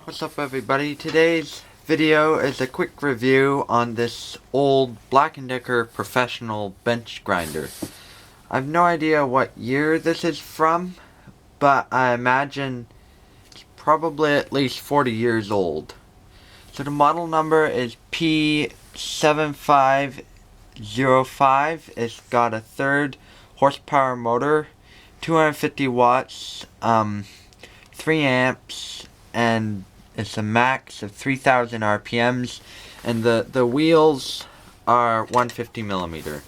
What's up everybody? Today's video is a quick review on this old Black & Decker professional bench grinder. I have no idea what year this is from, but I imagine it's probably at least 40 years old. So the model number is P7505. It's got a 3rd horsepower motor, 250 watts, 3 amps, and it's a max of 3,000 RPMs, and the wheels are 150 millimeter.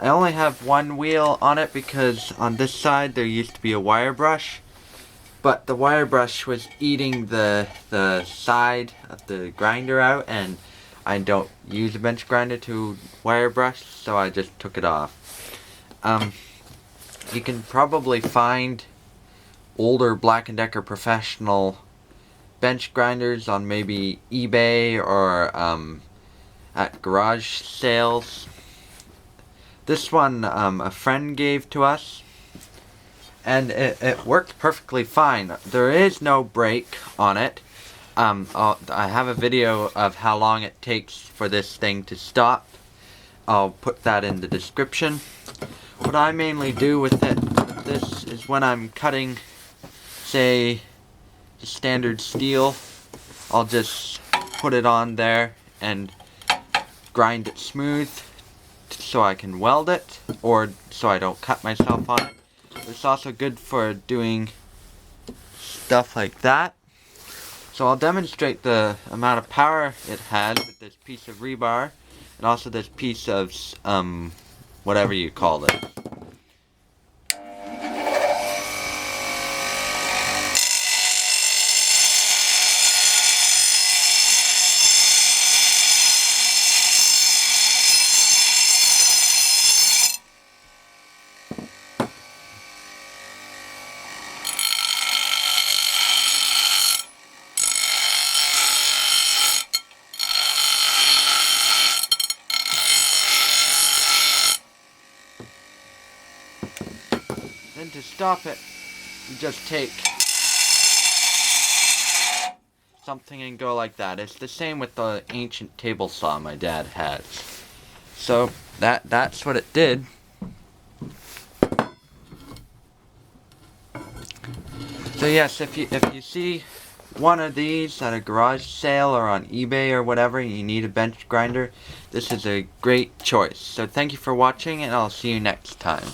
I only have one wheel on it because on this side there used to be a wire brush, but the wire brush was eating the side of the grinder out, and I don't use a bench grinder to wire brush, so I just took it off. You can probably find older Black & Decker professional bench grinders on maybe eBay or at garage sales. This one a friend gave to us, and it worked perfectly fine. There is no brake on it. I have a video of how long it takes for this thing to stop. I'll put that in the description. What I mainly do with this is when I'm cutting, say, standard steel, I'll just put it on there and grind it smooth so I can weld it, or so I don't cut myself on it. It's also good for doing stuff like that. So I'll demonstrate the amount of power it has with this piece of rebar and also this piece of whatever you call it. Then to stop it, you just take something and go like that. It's the same with the ancient table saw my dad has. So that's what it did. So yes, if you see one of these at a garage sale or on eBay or whatever, you need a bench grinder, this is a great choice. So thank you for watching, and I'll see you next time.